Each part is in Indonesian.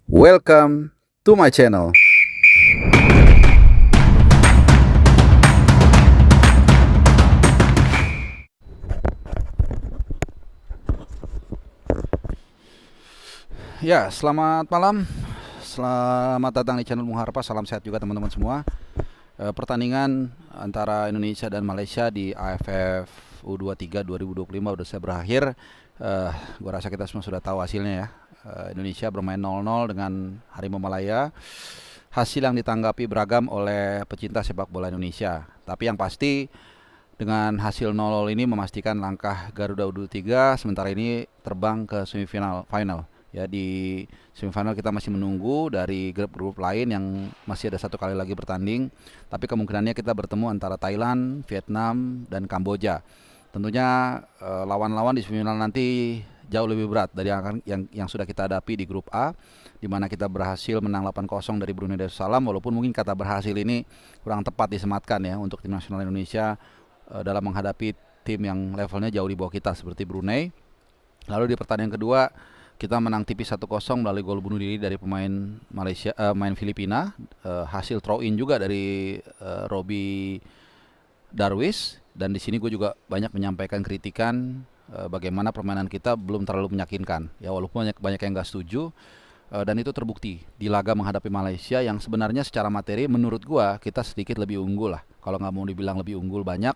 Welcome to my channel. Ya, selamat malam. Selamat datang di channel Bung Harpa. Salam sehat juga teman-teman semua. Pertandingan antara Indonesia dan Malaysia di AFF U23 2025 udah selesai berakhir. Gua rasa kita semua sudah tahu hasilnya ya. Indonesia bermain 0-0 dengan Harimau Malaya. Hasil yang ditanggapi beragam oleh pecinta sepak bola Indonesia. Tapi yang pasti dengan hasil 0-0 ini memastikan langkah Garuda U23 sementara ini terbang ke semifinal final. Ya, di semifinal kita masih menunggu dari grup-grup lain yang masih ada satu kali lagi bertanding. Tapi kemungkinannya kita bertemu antara Thailand, Vietnam, dan Kamboja. Tentunya lawan-lawan di semifinal nanti jauh lebih berat dari yang sudah kita hadapi di grup A, di mana kita berhasil menang 8-0 dari Brunei Darussalam. Walaupun mungkin kata berhasil ini kurang tepat disematkan ya untuk tim nasional Indonesia dalam menghadapi tim yang levelnya jauh di bawah kita seperti Brunei. Lalu di pertandingan kedua kita menang tipis 1-0 melalui gol bunuh diri dari pemain main Filipina. Hasil throw in juga dari Robi Darwis. Dan di sini gue juga banyak menyampaikan kritikan bagaimana permainan kita belum terlalu meyakinkan. Ya, walaupun banyak yang gak setuju. Dan itu terbukti di laga menghadapi Malaysia yang sebenarnya secara materi menurut gua kita sedikit lebih unggul lah. Kalau nggak mau dibilang lebih unggul banyak,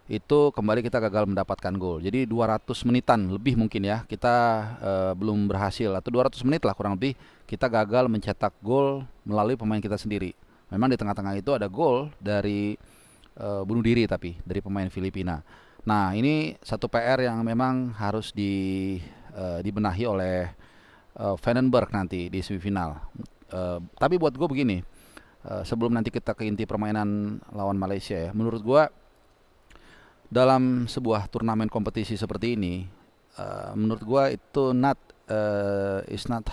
itu kembali kita gagal mendapatkan gol. Jadi 200 menitan lebih mungkin ya kita belum berhasil, atau 200 menit lah kurang lebih kita gagal mencetak gol melalui pemain kita sendiri. Memang di tengah-tengah itu ada gol dari bunuh diri tapi dari pemain Filipina. Nah, ini satu PR yang memang harus dibenahi oleh Vandenberg nanti di semifinal. Tapi buat gue begini, sebelum nanti kita ke inti permainan lawan Malaysia ya, menurut gue dalam sebuah turnamen kompetisi seperti ini, menurut gue itu is not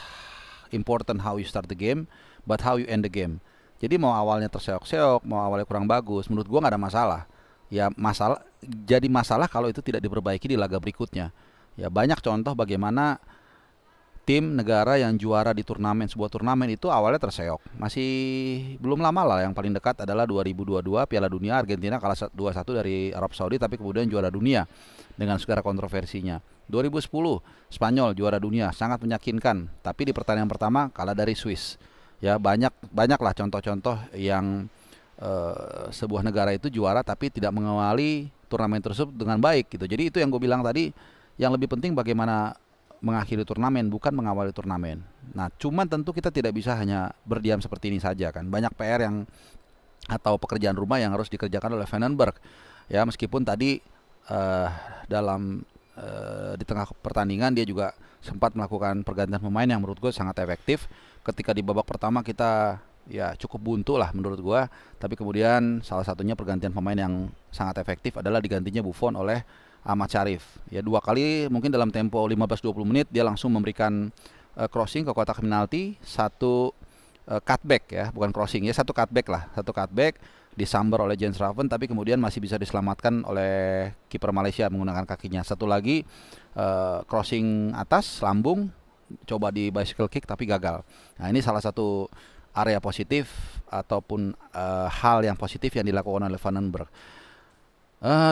important how you start the game, but how you end the game. Jadi mau awalnya terseok-seok, mau awalnya kurang bagus, menurut gue nggak ada masalah. Ya jadi masalah kalau itu tidak diperbaiki di laga berikutnya. Ya, banyak contoh bagaimana tim negara yang juara di sebuah turnamen itu awalnya terseok. Masih belum lama lah, yang paling dekat adalah 2022 Piala Dunia Argentina kalah 2-1 dari Arab Saudi tapi kemudian juara dunia dengan segala kontroversinya. 2010 Spanyol juara dunia sangat meyakinkan tapi di pertandingan pertama kalah dari Swiss. Ya, banyaklah contoh-contoh yang sebuah negara itu juara tapi tidak mengawali turnamen tersebut dengan baik gitu. Jadi itu yang gue bilang tadi, yang lebih penting bagaimana mengakhiri turnamen bukan mengawali turnamen. Nah, cuman tentu kita tidak bisa hanya berdiam seperti ini saja kan. Banyak PR atau pekerjaan rumah yang harus dikerjakan oleh Vandenberg. Ya, meskipun tadi dalam di tengah pertandingan dia juga sempat melakukan pergantian pemain yang menurut gue sangat efektif. Ketika di babak pertama kita ya cukup buntu lah menurut gue, tapi kemudian salah satunya pergantian pemain yang sangat efektif adalah digantinya Buffon oleh Ahmad Syarif. Ya, dua kali mungkin dalam tempo 15-20 menit dia langsung memberikan crossing ke kotak penalti, satu cutback ya, bukan crossing ya, satu cutback disambar oleh Jens Raven tapi kemudian masih bisa diselamatkan oleh kiper Malaysia menggunakan kakinya. Satu lagi crossing atas lambung, coba di bicycle kick tapi gagal. Nah, ini salah satu area positif ataupun hal yang positif yang dilakukan oleh Vandenberg.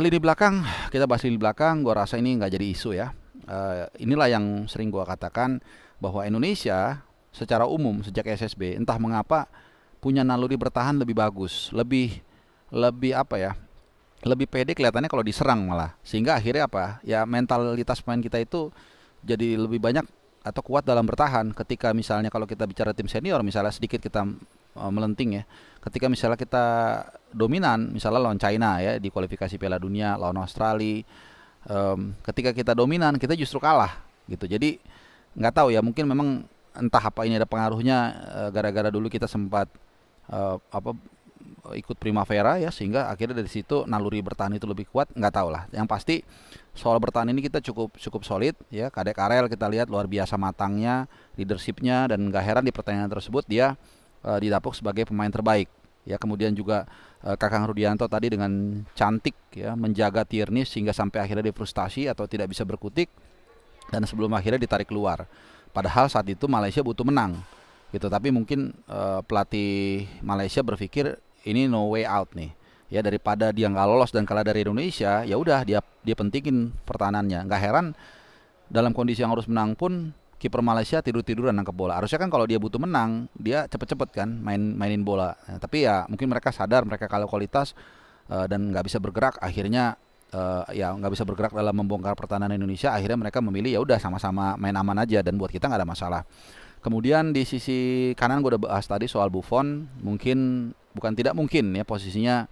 Lini belakang, kita bahas lini belakang, gua rasa ini nggak jadi isu ya. Inilah yang sering gua katakan bahwa Indonesia secara umum sejak SSB entah mengapa punya naluri bertahan lebih bagus, lebih apa ya, lebih pede kelihatannya kalau diserang malah. Sehingga akhirnya apa? Ya, mentalitas pemain kita itu jadi lebih banyak atau kuat dalam bertahan. Ketika misalnya kalau kita bicara tim senior, misalnya sedikit kita melenting ya. Ketika misalnya kita dominan, misalnya lawan China ya di kualifikasi Piala Dunia, lawan Australia, ketika kita dominan kita justru kalah gitu. Jadi nggak tahu ya, mungkin memang entah apa ini ada pengaruhnya gara-gara dulu kita sempat ikut Primavera ya, sehingga akhirnya dari situ naluri bertahan itu lebih kuat. Nggak tahu lah, yang pasti soal bertahan ini kita cukup solid ya. Kadek Arel kita lihat luar biasa matangnya, leadershipnya, dan gak heran di pertandingan tersebut dia didapuk sebagai pemain terbaik ya. Kemudian juga Kakang Rudianto tadi dengan cantik ya menjaga Tierney sehingga sampai akhirnya dia frustasi atau tidak bisa berkutik dan sebelum akhirnya ditarik keluar. Padahal saat itu Malaysia butuh menang. gitu. Tapi mungkin pelatih Malaysia berpikir ini no way out nih. Ya daripada dia nggak lolos dan kalah dari Indonesia, ya udah dia pentingin pertahanannya. Nggak heran dalam kondisi yang harus menang pun kiper Malaysia tidur-tiduran nangkep bola. Harusnya kan kalau dia butuh menang, dia cepet-cepet kan mainin bola. Nah, tapi ya mungkin mereka sadar mereka kalah kualitas dan nggak bisa bergerak. Akhirnya ya nggak bisa bergerak dalam membongkar pertahanan Indonesia. Akhirnya mereka memilih ya udah sama-sama main aman aja dan buat kita nggak ada masalah. Kemudian di sisi kanan gue udah bahas tadi soal Buffon. Mungkin bukan tidak mungkin ya posisinya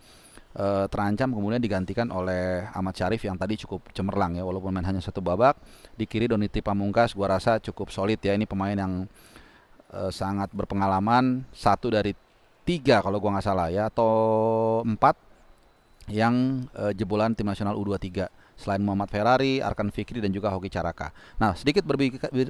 terancam kemudian digantikan oleh Ahmad Syarif yang tadi cukup cemerlang ya walaupun main hanya satu babak. Di kiri Donity Pamungkas gua rasa cukup solid ya, ini pemain yang sangat berpengalaman, satu dari tiga kalau gua nggak salah ya atau empat yang jebolan tim nasional U23 selain Muhammad Ferrari, Arkan Fikri dan juga Hoki Caraka. Nah sedikit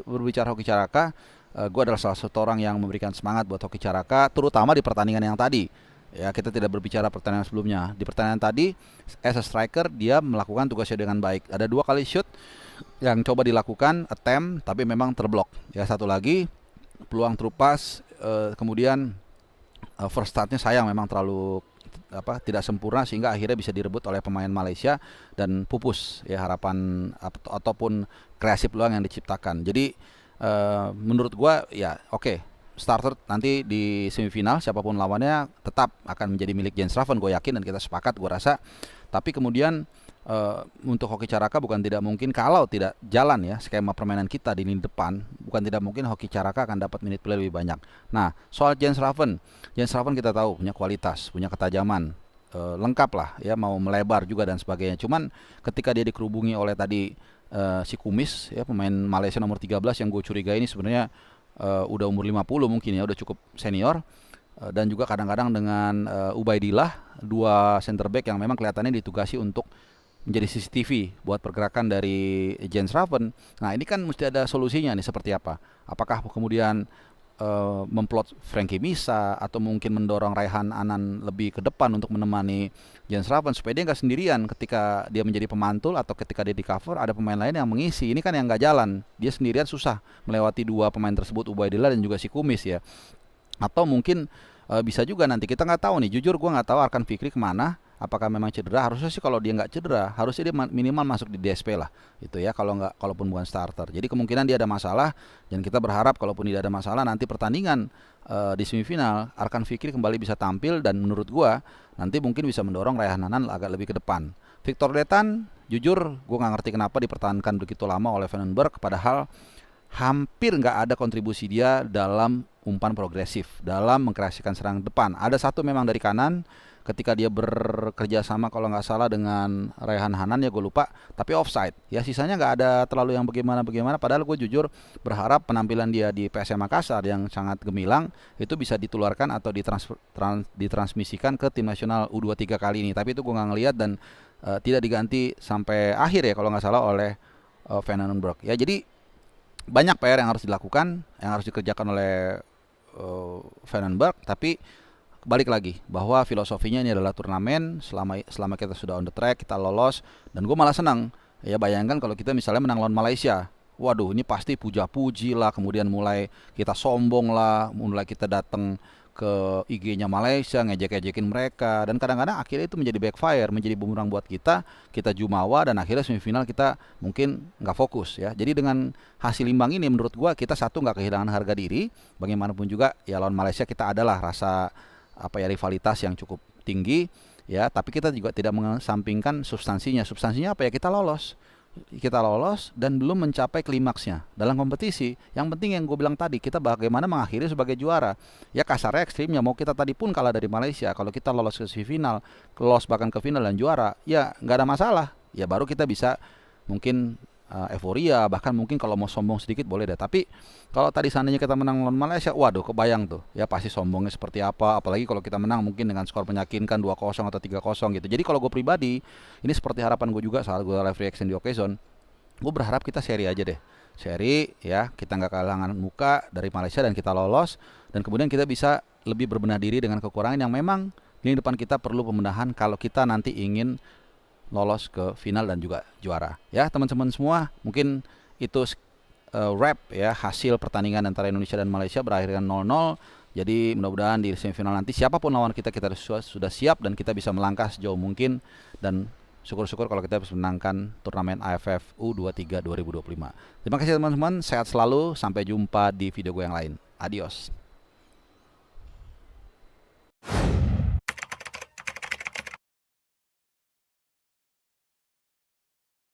berbicara Hoki Caraka, gue adalah salah satu orang yang memberikan semangat buat Hoki Caraka terutama di pertandingan yang tadi. Ya kita tidak berbicara pertandingan sebelumnya. Di pertandingan tadi as a striker dia melakukan tugasnya dengan baik. Ada 2 kali shoot yang coba dilakukan attempt tapi memang terblok. Ya satu lagi peluang terupas kemudian first startnya sayang memang terlalu tidak sempurna sehingga akhirnya bisa direbut oleh pemain Malaysia dan pupus ya harapan ataupun kreasi peluang yang diciptakan. Jadi menurut gua ya oke. Starter nanti di semifinal siapapun lawannya tetap akan menjadi milik Jens Raven, gue yakin dan kita sepakat gue rasa. Tapi kemudian untuk Hoki Caraka bukan tidak mungkin kalau tidak jalan ya skema permainan kita di lini depan, bukan tidak mungkin Hoki Caraka akan dapat menit play lebih banyak. Nah soal Jens Raven kita tahu punya kualitas, punya ketajaman, lengkap lah ya, mau melebar juga dan sebagainya. Cuman ketika dia dikerubungi oleh tadi si Kumis ya pemain Malaysia nomor 13 yang gue curigai ini sebenarnya udah umur 50 mungkin ya, udah cukup senior dan juga kadang-kadang dengan Ubaidillah, 2 center back yang memang kelihatannya ditugasi untuk menjadi CCTV buat pergerakan dari Jens Raven. Nah ini kan mesti ada solusinya nih seperti apa. Apakah kemudian memplot Frankie Misa atau mungkin mendorong Raihan Anan lebih ke depan untuk menemani Jens Raven supaya dia nggak sendirian ketika dia menjadi pemantul atau ketika dia di cover ada pemain lain yang mengisi. Ini kan yang nggak jalan, dia sendirian susah melewati 2 pemain tersebut, Ubaidillah dan juga si Kumis ya. Atau mungkin bisa juga nanti kita nggak tahu nih, jujur gue nggak tahu Arkan Fikri kemana. Apakah memang cedera? Harusnya sih kalau dia nggak cedera, harusnya dia minimal masuk di DSP lah, itu ya. Kalaupun bukan starter. Jadi kemungkinan dia ada masalah dan kita berharap kalaupun tidak ada masalah nanti pertandingan di semifinal Arkan Fikri kembali bisa tampil dan menurut gua nanti mungkin bisa mendorong Raihan Hanan agak lebih ke depan. Victor Detan, jujur gua nggak ngerti kenapa dipertahankan begitu lama oleh Vandenberg, padahal hampir nggak ada kontribusi dia dalam umpan progresif, dalam mengkreasikan serangan depan. Ada satu memang dari kanan ketika dia bekerja sama kalau nggak salah dengan Raihan Hanan ya gue lupa, tapi offside ya. Sisanya nggak ada terlalu yang bagaimana padahal gue jujur berharap penampilan dia di PSM Makassar yang sangat gemilang itu bisa ditularkan atau ditransmisikan ke tim nasional U23 kali ini. Tapi itu gue nggak ngelihat dan tidak diganti sampai akhir ya kalau nggak salah oleh Vandenberg ya. Jadi banyak PR yang harus dilakukan, yang harus dikerjakan oleh Vandenberg, tapi balik lagi bahwa filosofinya ini adalah turnamen. Selama kita sudah on the track, kita lolos, dan gue malah senang ya. Bayangkan kalau kita misalnya menang lawan Malaysia, waduh ini pasti puja-puji lah, kemudian mulai kita sombong lah, mulai kita datang ke IG-nya Malaysia ngejek-ejekin mereka, dan kadang-kadang akhirnya itu menjadi backfire, menjadi bumerang buat kita jumawa dan akhirnya semifinal kita mungkin nggak fokus ya. Jadi dengan hasil imbang ini menurut gue kita satu nggak kehilangan harga diri, bagaimanapun juga ya lawan Malaysia kita adalah rasa rivalitas yang cukup tinggi ya, tapi kita juga tidak mengesampingkan substansinya apa ya, kita lolos dan belum mencapai klimaksnya dalam kompetisi. Yang penting yang gue bilang tadi, kita bagaimana mengakhiri sebagai juara ya. Kasarnya ekstrimnya mau kita tadi pun kalah dari Malaysia, kalau kita lolos ke semifinal, lolos bahkan ke final dan juara ya nggak ada masalah ya, baru kita bisa mungkin euforia, bahkan mungkin kalau mau sombong sedikit boleh deh. Tapi kalau tadi seandainya kita menang lawan Malaysia, waduh kebayang tuh ya pasti sombongnya seperti apa. Apalagi kalau kita menang mungkin dengan skor meyakinkan 2-0 atau 3-0 gitu. Jadi kalau gue pribadi, ini seperti harapan gue juga saat gue live reaction di Occasion, gue berharap kita seri aja deh, seri ya, kita nggak kehilangan muka dari Malaysia dan kita lolos, dan kemudian kita bisa lebih berbenah diri dengan kekurangan yang memang lini depan kita perlu pembenahan kalau kita nanti ingin lolos ke final dan juga juara ya. Teman-teman semua, mungkin itu wrap ya hasil pertandingan antara Indonesia dan Malaysia berakhir dengan 0-0. Jadi mudah-mudahan di semifinal nanti siapapun lawan kita sudah siap dan kita bisa melangkah sejauh mungkin, dan syukur-syukur kalau kita bisa menangkan turnamen AFF U23 2025. Terima kasih teman-teman, sehat selalu, sampai jumpa di video gue yang lain. Adios.